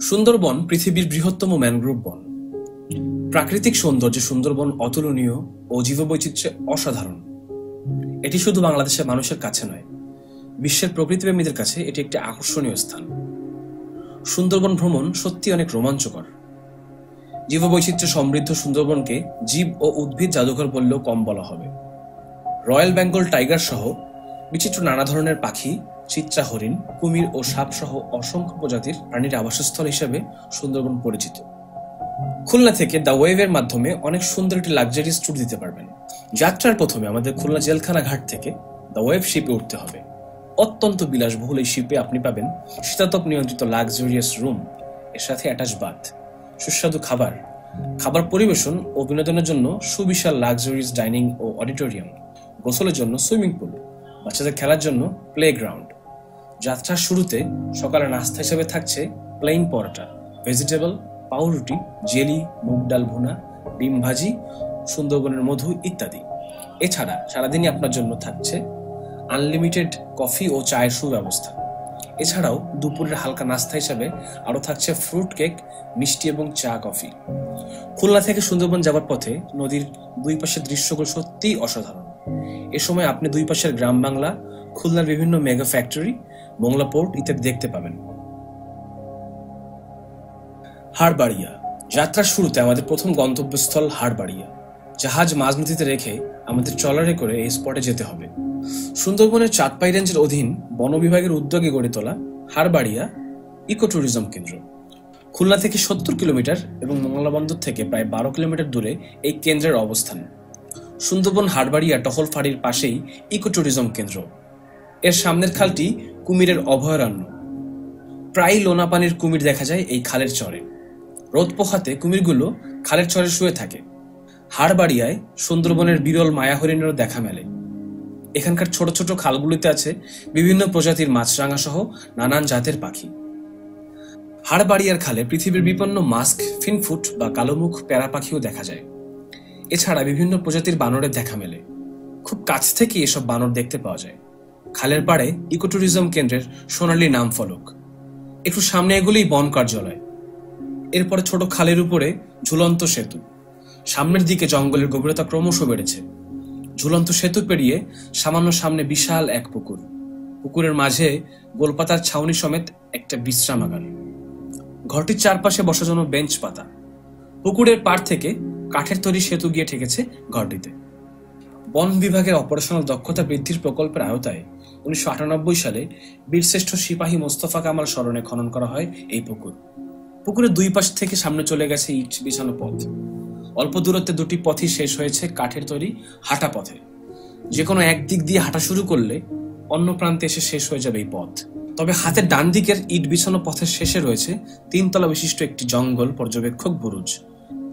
সুন্দরবন পৃথিবীর বৃহত্তম ম্যানগ্রোভ বন। প্রাকৃতিক সৌন্দর্যে সুন্দরবন অতুলনীয় ও জীববৈচিত্র্যে অসাধারণ। এটি শুধু বাংলাদেশের মানুষের কাছে নয়, বিশ্বের প্রকৃতিপ্রেমীদের কাছে এটি একটি আকর্ষণীয় স্থান। সুন্দরবন ভ্রমণ সত্যি অনেক রোমাঞ্চকর। জীববৈচিত্র্য সমৃদ্ধ সুন্দরবনকে জীব ও উদ্ভিদ জাদুঘর বললেও কম বলা হবে। রয়্যাল বেঙ্গল টাইগার সহ বিচিত্র নানা ধরনের পাখি, চিত্রা হরিণ, কুমির ও সাপ সহ অসংখ্য প্রজাতির প্রাণীর আবাসস্থল হিসেবে সুন্দরবন পরিচিত। খুলনা থেকে দ্য ওয়েভের মাধ্যমে অনেক সুন্দর একটি লাক্সারিয়াস ট্যুর দিতে পারবেন। যাত্রার প্রথমে আমাদের খুলনা জেলখানা ঘাট থেকে দ্য ওয়েভ শিপে উঠতে হবে। অত্যন্ত বিলাসবহুল এই শিপে আপনি পাবেন শীতাতপ নিয়ন্ত্রিত লাক্সারিয়াস রুম, এর সাথে অ্যাটাচ বাথ, সুস্বাদু খাবার পরিবেশন ও বিনোদনের জন্য সুবিশাল লাক্সারিয়াস ডাইনিং ও অডিটোরিয়াম, গোসলের জন্য সুইমিং পুল, বাচ্চাদের খেলার জন্য প্লেগ্রাউন্ড। যাত্রার শুরুতে সকালে নাস্তা হিসেবে থাকছে প্লেইন পরোটা, ভেজিটেবল, পাউরুটি, জেলি, মুগ ডাল ভুনা, ডিম ভাজি, সুন্দরবনের মধু ইত্যাদি। এছাড়া সারাদিনই আপনার জন্য থাকছে আনলিমিটেড কফি ও চায়ের সুব্যবস্থা। এছাড়াও দুপুরের হালকা নাস্তা হিসেবে আরও থাকছে ফ্রুট কেক, মিষ্টি এবং চা কফি। খুলনা থেকে সুন্দরবন যাওয়ার পথে নদীর দুই পাশের দৃশ্যগুলো সত্যিই অসাধারণ। এ সময় আপনি দুই পাশের গ্রাম বাংলা, খুলনার বিভিন্ন মেগা ফ্যাক্টরি, মোংলা পোর্ট ইত্যাদি দেখতে পাবেন। হাড়বাড়িয়া। যাত্রার শুরুতে আমাদের প্রথম গন্তব্যস্থল হাড়বাড়িয়া। জাহাজ মাঝনদীতে রেখে আমাদের ট্রলারে করে এই স্পটে যেতে হবে। সুন্দরবনের চাঁদপাই রেঞ্জের অধীন বন বিভাগের উদ্যোগে গড়ে তোলা হাড়বাড়িয়া ইকো ট্যুরিজম কেন্দ্র। খুলনা থেকে 70 কিলোমিটার এবং মোংলা বন্দর থেকে প্রায় 12 কিলোমিটার দূরে এই কেন্দ্রের অবস্থান। সুন্দরবন হাড়বাড়িয়া টহল ফাঁড়ির পাশেই ইকো ট্যুরিজম কেন্দ্র। এর সামনের খালটি কুমিরের অভয়ারণ্য। প্রায় লোনা পানির কুমির দেখা যায় এই খালের চরে। রোদ পোহাতে কুমিরগুলো খালের চরে শুয়ে থাকে। হাড়বাড়িয়ায় সুন্দরবনের বিরল মায়া হরিণেরও দেখা মেলে। এখানকার ছোট ছোট খালগুলিতে আছে বিভিন্ন প্রজাতির মাছরাঙা সহ নানান জাতের পাখি। হাড়বাড়িয়ার খালে পৃথিবীর বিপন্ন মাস্ক, ফিনফুট বা কালোমুখ প্যারা পাখিও দেখা যায়। এছাড়া বিভিন্ন প্রজাতির বানরের দেখা মেলে। খুব কাছ থেকে এসব বানর দেখতে পাওয়া যায়। খালের পাড়ে ইকো ট্যুরিজম কেন্দ্রের সোনালী নাম ফলক। একটু সামনে এগুলোই বন কার্যালয়। এরপরে ছোট খালের উপরে ঝুলন্ত সেতু। সামনের দিকে জঙ্গলের গভীরতা ক্রমশ বেড়েছে। ঝুলন্ত সেতু পেরিয়ে সামান্য সামনে বিশাল এক পুকুর। পুকুরের মাঝে গোলপাতার ছাউনি সমেত একটা বিশ্রামাগার। ঘরটির চারপাশে বসার জন্য বেঞ্চ পাতা। পুকুরের পাড় থেকে কাঠের তৈরি সেতু গিয়ে ঠেকেছে ঘরটিতে। বন বিভাগের অপারেশনাল দক্ষতা বৃদ্ধির প্রকল্পের আওতায় 1998 সালে বীরশ্রেষ্ঠ সিপাহী মোস্তফা কামাল স্মরণে খনন করা হয় এই পুকুর। পুকুরের দুই পাশ থেকে সামনে চলে গেছে ইট বিছানো পথ। অল্প দূরত্বে দুটি পথই শেষ হয়েছে কাঠের তৈরি হাঁটা পথে। যে কোনো এক দিক দিয়ে হাঁটা শুরু করলে অন্য প্রান্তে এসে শেষ হয়ে যাবে এই পথ। তবে হাতের ডান দিকের ইট বিছানো পথের শেষে রয়েছে 3 তলা বিশিষ্ট একটি জঙ্গল পর্যবেক্ষক বুরুজ।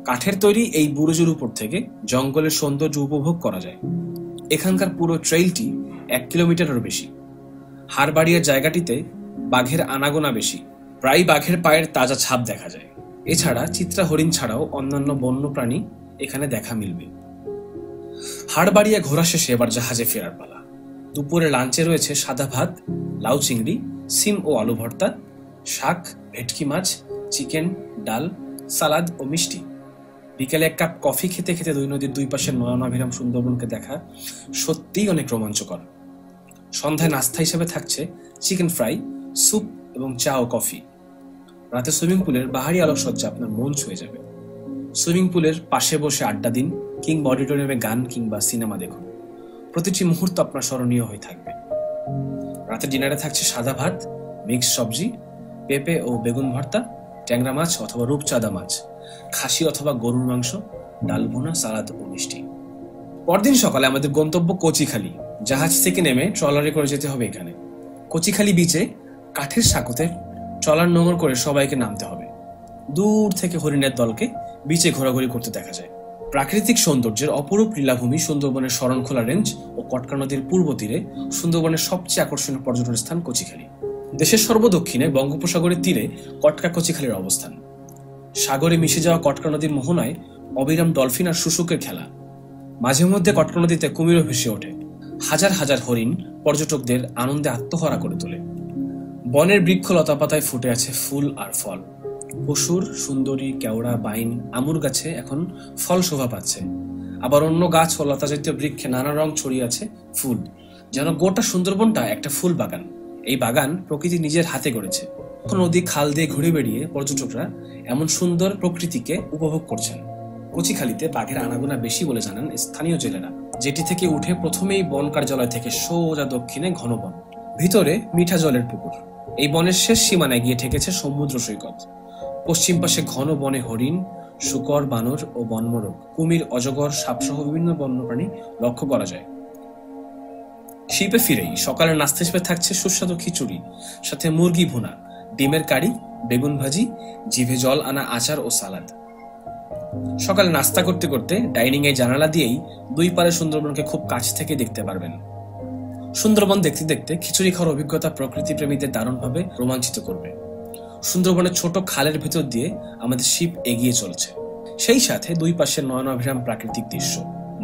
কাঠের তৈরি এই বুরুজের উপর থেকে জঙ্গলের সৌন্দর্য উপভোগ করা যায়। এখানকার পুরো ট্রেইলটি 1 কিলোমিটারেরও বেশি। হাড়বাড়িয়ার জায়গাটিতে বাঘের আনাগোনা বেশি। প্রায় বাঘের পায়ের তাজা ছাপ দেখা যায়। এছাড়া চিত্রা হরিণ ছাড়াও অন্যান্য বন্য প্রাণী এখানে দেখা মিলবে। হাড়বাড়িয়া ঘোরা শেষে এবার জাহাজে ফেরার পালা। দুপুরে লাঞ্চে রয়েছে সাদা ভাত, লাউ চিংড়ি, সিম ও আলু ভর্তা, শাক, ভেটকি মাছ, চিকেন, ডাল, সালাদ ও মিষ্টি। বিকেলে 1 কাপ কফি খেতে খেতে দুই নদীর দুই পাশের নয়নাভিরাম সুন্দরবনকে দেখা সত্যিই অনেক রোমাঞ্চকর। সন্ধ্যায় নাস্তা হিসেবে থাকছে চিকেন ফ্রাই, স্যুপ এবং চা ও কফি। রাতে সুইমিং পুলের বাহারি আলোকসজ্জা আপনার মন ছুঁয়ে যাবে। সুইমিং পুলের পাশে বসে আড্ডা দিন কিংবা অডিটোরিয়ামে গান কিংবা সিনেমা দেখুন। প্রতিটি মুহূর্ত আপনার স্মরণীয় হয়ে থাকবে। রাতে ডিনারে থাকছে সাদা ভাত, মিক্স সবজি, পেঁপে ও বেগুন ভর্তা, ট্যাংরা মাছ অথবা রূপচাঁদা মাছ, খাসি অথবা গরুর মাংস, ডাল ভুনা, সালাদ ও মিষ্টি। পরদিন সকালে আমাদের গন্তব্য কচিখালি। জাহাজ থেকে নেমে ট্রলারে করে যেতে হবে এখানে। কচিখালি বিচে কাঠের সাঁকোতে ট্রলার নোঙর করে সবাইকে নামতে হবে। দূর থেকে হরিণের দলকে বিচে ঘোরাঘুরি করতে দেখা যায়। প্রাকৃতিক সৌন্দর্যের অপরূপ লীলাভূমি সুন্দরবনের শরণখোলা রেঞ্জ ও কটকা নদীর পূর্ব তীরে সুন্দরবনের সবচেয়ে আকর্ষণীয় পর্যটন স্থান কচিখালি। দেশের সর্বদক্ষিণে বঙ্গোপসাগরের তীরে কটকা কচিখালির অবস্থান। সাগরে মিশে যাওয়া কটকা নদীর মোহনায় অবিরাম ডলফিন আর শুশুকের খেলা। মাঝে মধ্যে কটকা নদীতে কুমিরও ভেসে ওঠে। হাজার হাজার হরিণ পর্যটকদের আনন্দে আত্মহারা করে তোলে। বনের বৃক্ষ লতাপাতায় ফুটে আছে ফুল আর ফল। পশুর, সুন্দরী, কেওড়া, বাইন, আমুর গাছে এখন ফল শোভা পাচ্ছে। আবার অন্য গাছ ও লতা জাতীয় বৃক্ষে নানা রং ছড়িয়ে আছে ফুল, যেন গোটা সুন্দরবনটা একটা ফুল বাগান। এই বাগান প্রকৃতি নিজের হাতে গড়েছে। নদী খাল দিয়ে ঘুরে বেড়িয়ে পর্যটকরা এমন সুন্দর প্রকৃতিকে উপভোগ করছেন। কচিখালিতে বাঘের আনাগোনা বেশি বলে জানান স্থানীয় জেলেরা, যেটি থেকে উঠে প্রথমেই বন কার্যালয় থেকে সোজা দক্ষিণে ঘন বন, ভিতরে মিঠা জলের পুকুর। এই বনের শেষ সীমানায় গিয়ে ঠেকেছে সমুদ্র সৈকত। পশ্চিম পাশে ঘন বনে হরিণ, শূকর, বানর ও বনমোরগ, কুমির, অজগর, সাপসহ বিভিন্ন বন্যপ্রাণী লক্ষ্য করা যায়। শিপে ফিরেই সকালের নাস্তা হিসেবে থাকছে সুস্বাদু খিচুড়ি, সাথে মুরগি ভুনা, ডিমের কারি, বেগুন ভাজি, জিভে জল আনা আচার ও সালাদ। সকালে নাস্তা করতে করতে ডাইনিং এ জানালা দিয়েই দুই পারে সুন্দরবনকে খুব কাছ থেকে দেখতে পারবেন। সুন্দরবন দেখতে দেখতে খিচুড়ি খাওয়ার অভিজ্ঞতা প্রকৃতি প্রেমীদের দারুণভাবে রোমাঞ্চিত করবে। সুন্দরবনের ছোট খালের ভেতর দিয়ে আমাদের শিপ এগিয়ে চলছে, সেই সাথে দুই পাশে নয়নাভিরাম প্রাকৃতিক দৃশ্য,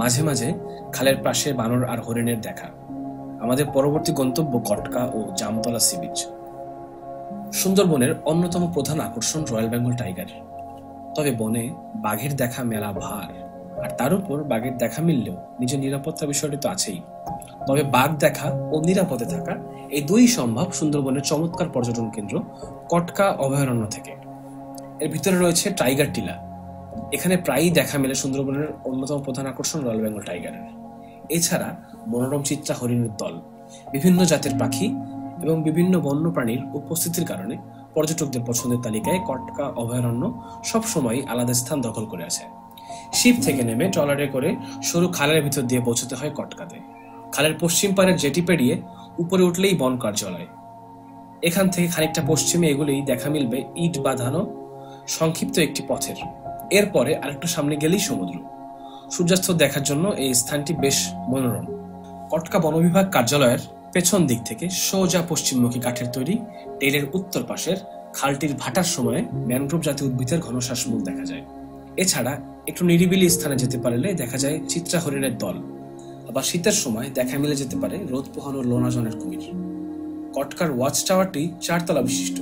মাঝে মাঝে খালের পাশে বানর আর হরিণের দেখা। আমাদের পরবর্তী গন্তব্য কটকা ও জামতলা সি বিচ। সুন্দরবনের অন্যতম প্রধান আকর্ষণ রয়্যাল বেঙ্গল টাইগার। তবে বনে বাঘের দেখা মেলা ভার, আর তার উপর বাঘের দেখা মিললেও নিজের নিরাপত্তা বিষয়টি তো আছেই। তবে বাঘ দেখা ও নিরাপদে থাকা এই দুই সম্ভব সুন্দরবনের চমৎকার পর্যটন কেন্দ্র কটকা অভয়ারণ্য থেকে। এর ভিতরে রয়েছে টাইগার টিলা। এখানে প্রায়ই দেখা মেলে সুন্দরবনের অন্যতম প্রধান আকর্ষণ রয়্যাল বেঙ্গল টাইগারের। এছাড়া মনোরম চিত্রা হরিণের দল, বিভিন্ন জাতের পাখি এবং বিভিন্ন বন্যপ্রাণীর উপস্থিতির কারণে পর্যটকদের পছন্দের তালিকায় কটকা অভয়ারণ্য সবসময় আলাদা স্থান দখল করে আছে। শিপ থেকে নেমে ট্রলারে করে সরু খালের ভিতর দিয়ে পৌঁছতে হয় কটকাতে। খালের পশ্চিম পাড়ের জেটি পেরিয়ে উপরে উঠলেই বন কার্যালয়। এখান থেকে খানিকটা পশ্চিমে এগুলেই দেখা মিলবে ইট বাঁধানো সংক্ষিপ্ত একটি পথের। এরপরে আরেকটু সামনে গেলেই সমুদ্র। সূর্যাস্ত দেখার জন্য এই স্থানটি বেশ মনোরম। কটকা বন বিভাগ কার্যালয়ের পেছন দিক থেকে সোজা পশ্চিমমুখী কাঠের তৈরি টেলের উত্তর পাশের খালটির ভাটার সময়ে ম্যানগ্রোভ জাতীয় উদ্ভিদের ঘনশ্বাসমূল দেখা যায়। এছাড়া একটু নিরিবিলি স্থানে যেতে পারলে দেখা যায় চিত্রা হরিণের দল। আবার শীতের সময় দেখা মিলে যেতে পারে রোদ পোহানো লোনাজনের কুমির। কটকার ওয়াচ টাওয়ারটি 4 তলা বিশিষ্ট।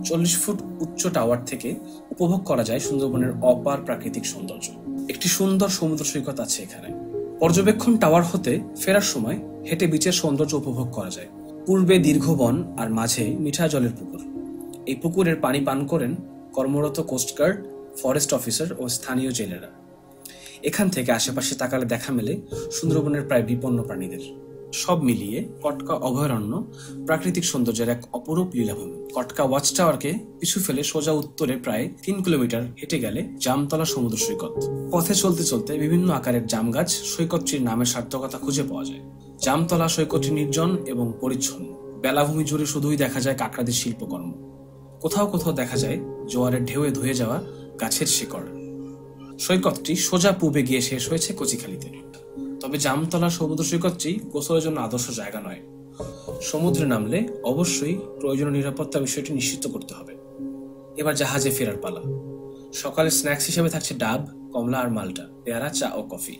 40 ফুট উচ্চ টাওয়ার থেকে উপভোগ করা যায় সুন্দরবনের অপার প্রাকৃতিক সৌন্দর্য। একটি সুন্দর সমুদ্র সৈকত আছে এখানে। পর্যবেক্ষণ টাওয়ার হতে ফেরার সময় হেঁটে বিচের সৌন্দর্য উপভোগ করা যায়। পূর্বে দীর্ঘ বন আর মাঝে মিঠা জলের পুকুর। এই পুকুরের পানি পান করেন কর্মরত কোস্টগার্ড, ফরেস্ট অফিসার ও স্থানীয় জেলেরা। এখান থেকে আশেপাশে তাকালে দেখা মেলে সুন্দরবনের প্রায় বিপন্ন প্রাণীদের। সব মিলিয়ে কটকা অভয়ারণ্য প্রাকৃতিক সৌন্দর্যের এক অপরূপ লীলাভূমি। কটকা ওয়াচ টাওয়ারকে পিছু ফেলে সোজা উত্তরে প্রায় 3 কিলোমিটার হেঁটে গেলে জামতলা সমুদ্র সৈকত। পথে চলতে চলতে বিভিন্ন আকারের জাম গাছ সৈকতটির নামের সার্থকতা খুঁজে পাওয়া যায়। জামতলা সৈকতটি নির্জন এবং পরিচ্ছন্ন। বেলাভূমি জুড়ে শুধুই দেখা যায় কাকড়াদের শিল্পকর্ম। কোথাও কোথাও দেখা যায় জোয়ারের ঢেউয়ে ধুয়ে যাওয়া গাছের শিকড়। সৈকতটি সোজা পূবে গিয়ে শেষ হয়েছে কচিখালিতে। তবে জামতলা সমুদ্র সৈকতটি গোসলের জন্য আদর্শ জায়গা নয়। সমুদ্রে নামলে অবশ্যই প্রয়োজনীয় নিরাপত্তা বিষয়টি নিশ্চিত করতে হবে। এবার জাহাজে ফেরার পালা। সকালে স্ন্যাক্স হিসেবে থাকছে ডাব, কমলা আর মাল্টা, পেয়ারা, চা ও কফি।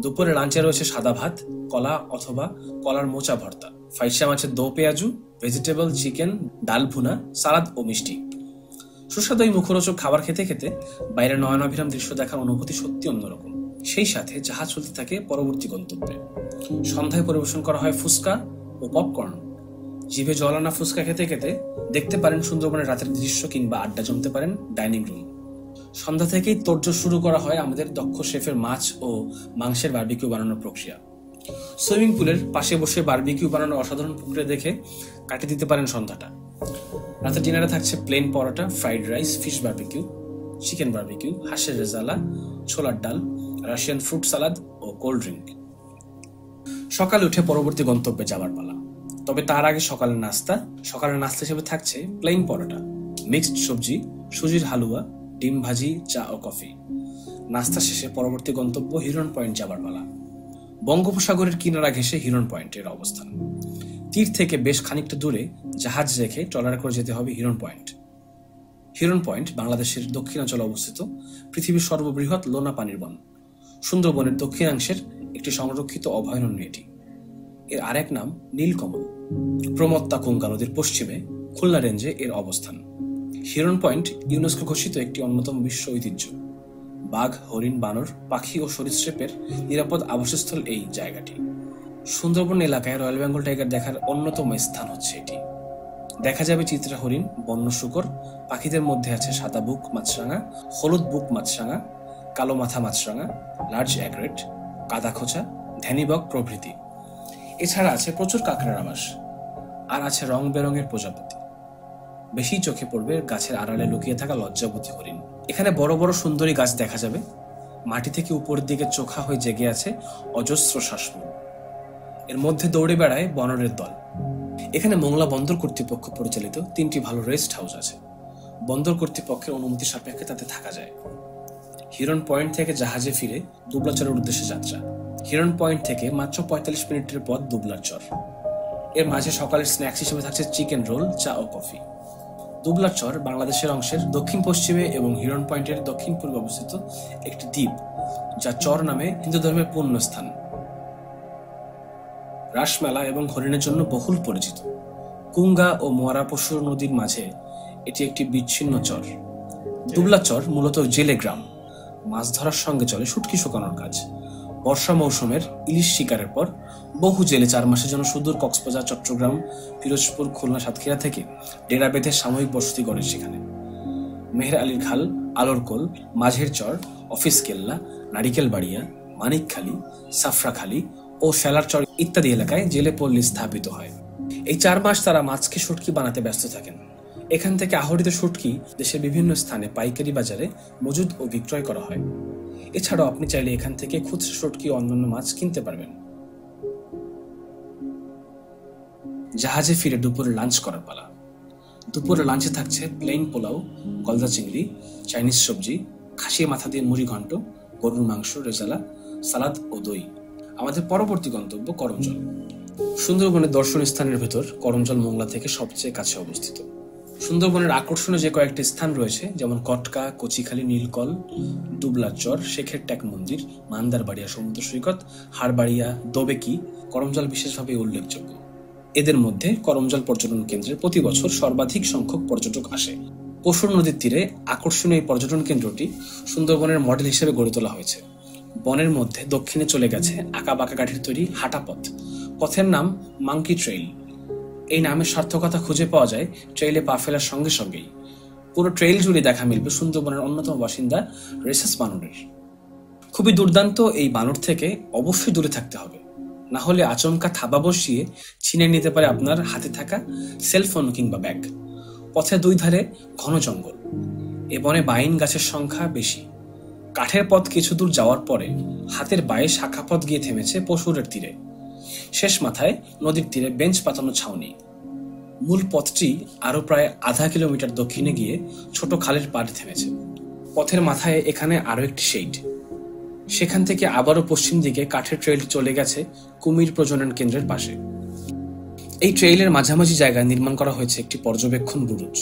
দুপুরে লাঞ্চে রয়েছে সাদা ভাত, কলা অথবা কলার মোচা ভর্তা, ফাইসা মাছের দো পেঁয়াজু, ভেজিটেবল, চিকেন, ডাল ভুনা, সালাদ ও মিষ্টি। সুস্বাদু এই মুখরোচক খাবার খেতে খেতে বাইরে নয়নাভিরাম দৃশ্য দেখার অনুভূতি সত্যি অন্যরকম। সেই সাথে জাহাজ চলতে থাকে পরবর্তী গন্তব্যে। সন্ধ্যায় পরিবেশন করা হয় ফুচকা ও পপকর্ন। জিভে জল আনা ফুচকা খেতে খেতে দেখতে পারেন সুন্দরবনের রাতের দৃশ্য কিংবা আড্ডা জমতে পারেন ডাইনিং রুম। সন্ধ্যা থেকেই তোড়জোড় শুরু করা হয় আমাদের দক্ষ শেফের মাছ ও মাংসের বারবিকিউ বানানোর প্রক্রিয়া। সুইমিং পুলের পাশে বসে বারবিকিউ বানানোর অসাধারণ প্রক্রিয়া দেখে কাটিয়ে দিতে পারেন সন্ধ্যাটা। রাতের ডিনারে থাকছে plain paratha, fried rice, fish barbecue, chicken barbecue, হাঁসের রেজালা, ছোলার ডাল, রাশিয়ান ফ্রুট সালাদ ও কোল্ড ড্রিঙ্ক। সকালে উঠে পরবর্তী গন্তব্যে যাবার পালা। তবে তার আগে সকালের নাস্তা হিসেবে থাকছে প্লেন পরোটা, মিক্সড সবজি, সুজির হালুয়া, ডিম ভাজি, চা ও কফি। নাস্তা শেষে পরবর্তী গন্তব্য হিরন পয়েন্ট যাবার পালা। বঙ্গোপসাগরের কিনারা ঘেঁষে হিরন পয়েন্টের অবস্থান। তীর থেকে বেশ খানিকটা দূরে জাহাজ রেখে ট্রলারে করে যেতে হবে হিরন পয়েন্ট। হিরন পয়েন্ট বাংলাদেশের দক্ষিণাঞ্চলে অবস্থিত পৃথিবীর সর্ববৃহৎ লোনা পানির বন। সুন্দরবনের দক্ষিণাংশের একটি সংরক্ষিত অভয়ারণ্য এটি। এর আরেক নাম নীলকমল। প্রমত্তা কুঙ্গা নদীর পশ্চিমে খুলনা রেঞ্জে এর অবস্থান। হিরন পয়েন্ট ইউনেস্কো ঘোষিত একটি অন্যতম বিশ্ব ঐতিহ্য। বাঘ, হরিণ, বানর, পাখি ও সরীসৃপের নিরাপদ আবাসস্থল এই জায়গাটি। সুন্দরবন এলাকায় রয়্যাল বেঙ্গল টাইগার দেখার অন্যতম স্থান হচ্ছে এটি। দেখা যাবে চিত্রা হরিণ, বন্য শূকর, পাখিদের মধ্যে আছে সাদা বুক মাছরাঙা, হলুদ বুক মাছরাঙা, কালো মাথা মাছরাঙা, লার্জ এগ্রেট, কাদা খোঁচা, ধ্যানীবক প্রভৃতি। এছাড়া আছে প্রচুর কাঁকড়ার আবাস, আর আছে রং বেরঙের প্রজাপতি। বেশি চোখে পড়বে গাছের আড়ালে লুকিয়ে থাকা লজ্জাবতী হরিণ। এখানে বড় বড় সুন্দরী গাছ দেখা যাবে। মাটি থেকে উপরের দিকে চোখা হয়ে জেগে আছে অজস্র শ্বাসমূল। এর মধ্যে দৌড়ে বেড়ায় বনরের দল। এখানে মোংলা বন্দর কর্তৃপক্ষ পরিচালিত 3টি ভালো রেস্ট হাউস আছে। বন্দর কর্তৃপক্ষের অনুমতি সাপেক্ষে তাতে থাকা যায়। হিরন পয়েন্ট থেকে জাহাজে ফিরে দুবলাচরের উদ্দেশ্যে যাত্রা। হিরন পয়েন্ট থেকে মাত্র 45 মিনিটের পথ দুবলার চর। এর মাঝে সকালের স্ন্যাক্স হিসেবে থাকছে চিকেন রোল, চা ও কফি। দুবলার চর বাংলাদেশের অংশের দক্ষিণ পশ্চিমে এবং হিরন পয়েন্টের দক্ষিণ পূর্বে অবস্থিত একটি দ্বীপ, যা চর নামে হিন্দু ধর্মের পূর্ণ স্থান। রাসমেলা এবং হরিণের জন্য বহুল পরিচিত। কুঙ্গা ও মোয়ারা পশুর নদীর মাঝে এটি একটি বিচ্ছিন্ন চর। দুবলার চর মূলত জেলে গ্রাম। মাছ ধরার সঙ্গে চলে শুটকি শুকানোর কাজ। বর্ষা মৌসুমের ইলিশ শিকারের পর বহু জেলে 4 মাসের জন্য সুদূর কক্সবাজার, চট্টগ্রাম, পিরোজপুর, খুলনা, সাতক্ষীরা থেকে ডেরা বেঁধে সাময়িক বসতি গড়ে সেখানে। মেহের আলীর খাল, আলোরকোল, মাঝের চর, অফিস কেল্লা, নারিকেল বাড়িয়া, মানিকখালী, সাফরাখালী ও ফেলার চর ইত্যাদি এলাকায় জেলে পল্লী স্থাপিত হয়। এই 4 মাস তারা মাছকে শুটকি বানাতে ব্যস্ত থাকেন। এখান থেকে আহরিত শুটকি দেশের বিভিন্ন স্থানে পাইকারি বাজারে মজুদ ও বিক্রয় করা হয়। এছাড়াও আপনি চাইলে এখান থেকে খুচরা শুটকি ও অন্যান্য মাছ কিনতে পারবেন। জাহাজে ফিরে দুপুরে লাঞ্চ করার পালা। দুপুরে লাঞ্চে থাকছে প্লেন পোলাও, গলদা চিংড়ি, চাইনিজ সবজি, খাসির মাথা দিয়ে মুড়ি ঘন্ট, গরুর মাংস, রেজালা, সালাদ ও দই। আমাদের পরবর্তী গন্তব্য করমজল। সুন্দরবনের দর্শনীয় স্থানের ভেতর করমজল মোংলা থেকে সবচেয়ে কাছে অবস্থিত। সুন্দরবনের আকর্ষণীয় যে কয়েকটি স্থান রয়েছে, যেমন কটকা, কচিখালী, নীলকল, দুবলার চর, শেখের ট্যাক মন্দির, মান্দারবাড়িয়া সমুদ্র সৈকত, হাড়বাড়িয়া, দোবেকি, করমজল বিশেষভাবে উল্লেখযোগ্য। এদের মধ্যে করমজল পর্যটন কেন্দ্রে প্রতি বছর সর্বাধিক সংখ্যক পর্যটক আসে। পশুর নদীর তীরে আকর্ষণীয় এই পর্যটন কেন্দ্রটি সুন্দরবনের মডেল হিসেবে গড়ে তোলা হয়েছে। বনের মধ্যে দক্ষিণে চলে গেছে আঁকাবাঁকা কাঠের তৈরি হাঁটা পথ। পথের নাম মাঙ্কি ট্রেইল। এই নামের সার্থকতা খুঁজে পাওয়া যায় ট্রেইলে পা ফেলার সঙ্গে সঙ্গেই। পুরো ট্রেইল জুড়ে দেখা মিলবে সুন্দরবনের অন্যতম বাসিন্দা রেসাস বানরের। খুবই দুর্দান্ত এই বানর থেকে অবশ্যই দূরে থাকতে হবে, না হলে আচমকা থাবা বসিয়ে ছিনিয়ে নিতে পারে আপনার হাতে থাকা সেলফোন কিংবা ব্যাগ। পথের 2 ধারে ঘন জঙ্গল। এ বনে বাইন গাছের সংখ্যা বেশি। কাঠের পথ কিছু দূর যাওয়ার পরে হাতের বায়ে শাখা পথ গিয়ে থেমেছে পশুরের তীরে। শেষ মাথায় নদীর তীরে বেঞ্চ পাতানো ছাউনি। মূল পথটি আরো প্রায় আধা কিলোমিটার দক্ষিণে গিয়ে ছোট খালের পাড়ে থেমেছে। পথের মাথায় এখানে আরো একটি শেড। সেখান থেকে আবারও পশ্চিম দিকে কাঠের ট্রেইলটি চলে গেছে কুমির প্রজনন কেন্দ্রের পাশে। এই ট্রেইলের মাঝামাঝি জায়গায় নির্মাণ করা হয়েছে একটি পর্যবেক্ষণ বুরুজ।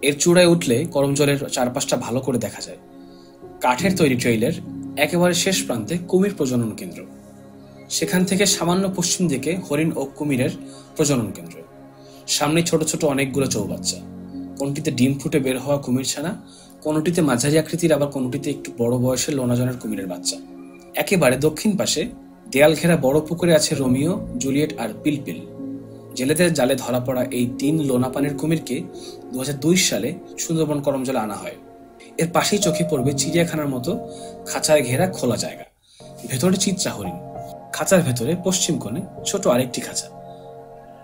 এর চূড়ায় উঠলে করমজলের চারপাশটা ভালো করে দেখা যায়। কাঠের তৈরি ট্রেইলের একেবারে শেষ প্রান্তে কুমির প্রজনন কেন্দ্র। সেখান থেকে সামান্য পশ্চিম দিকে হরিণ ও কুমিরের প্রজনন কেন্দ্র। সামনে ছোট ছোট অনেকগুলো চৌবাচ্চা। কোনটিতে ডিম ফুটে বের হওয়া কুমির ছানা, কোনটিতে মাঝারি আকৃতির, আবার কোনটিতে একটু বড় বয়সের লোনাজনের কুমিরের বাচ্চা। একেবারে দক্ষিণ পাশে দেয়াল ঘেরা বড় পুকুরে আছে রোমিও, জুলিয়েট আর পিলপিল। জেলেদের জালে ধরা পড়া এই 3 লোনা পানির কুমিরকে 2002 সালে সুন্দরবন করমজলে আনা হয়। এর পাশেই চোখে পড়বে চিড়িয়াখানার মতো খাঁচায় ঘেরা খোলা জায়গা। ভেতরে চিত্রা হরিণ। খাঁচার ভেতরে পশ্চিম কোণে ছোট আরেকটি খাঁচা।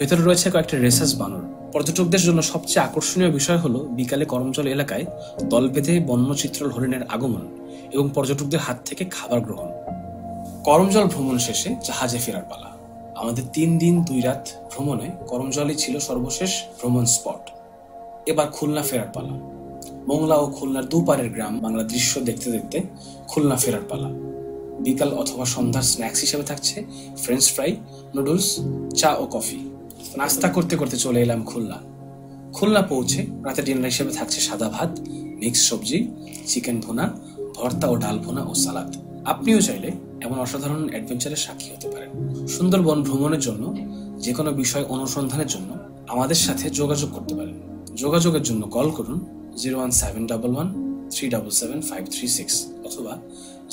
ভেতরে রয়েছে কয়েকটি রেসাস বানর। পর্যটকদের জন্য সবচেয়ে আকর্ষণীয় বিষয় হলো বিকালে করমজল এলাকায় দল বেঁধে বন্যচিত্রল হরিণের আগমন এবং পর্যটকদের হাত থেকে খাবার গ্রহণ। করমজল ভ্রমণ শেষে জাহাজে ফেরার পালা। আমাদের 3 দিন 2 রাত ভ্রমণে করমজলই ছিল সর্বশেষ ভ্রমণ স্পট। এবার খুলনা ফেরার পালা। মোংলা ও খুলনার দুপারের গ্রাম বাংলা দৃশ্য দেখতে দেখতে খুলনা ফেরার পালা। বিকাল অথবা সন্ধ্যার স্ন্যাক্স হিসেবে থাকছে ফ্রেঞ্চ ফ্রাই, নুডলস, চা ও কফি। নাস্তা করতে করতে চলে এলাম খুলনা। খুলনা পৌঁছে রাতে ডিনার হিসেবে থাকছে সাদা ভাত, মিক্স সবজি, চিকেন ভুনা, ভর্তা ও ডাল ভুনা ও সালাদ। আপনিও চাইলে এমন অসাধারণ অ্যাডভেঞ্চারের সাক্ষী হতে পারেন। সুন্দরবন ভ্রমণের জন্য যে কোনো বিষয় অনুসন্ধানের জন্য আমাদের সাথে যোগাযোগ করতে পারেন। যোগাযোগের জন্য কল করুন 01711377536 অথবা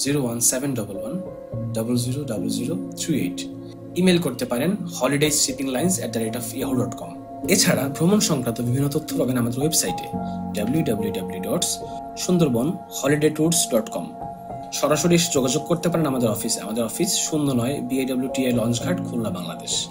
01711000038। ইমেল করতে পারেন holidayshippinglines@yahoo.com। এছাড়া ভ্রমণ সংক্রান্ত বিভিন্ন তথ্য পাবেন আমাদের ওয়েবসাইটে www.sundarbanholidaytours.com। সরাসরি যোগাযোগ করতে পারেন আমাদের অফিস 09 BAWTI লঞ্চঘাট, খুলনা, বাংলাদেশ।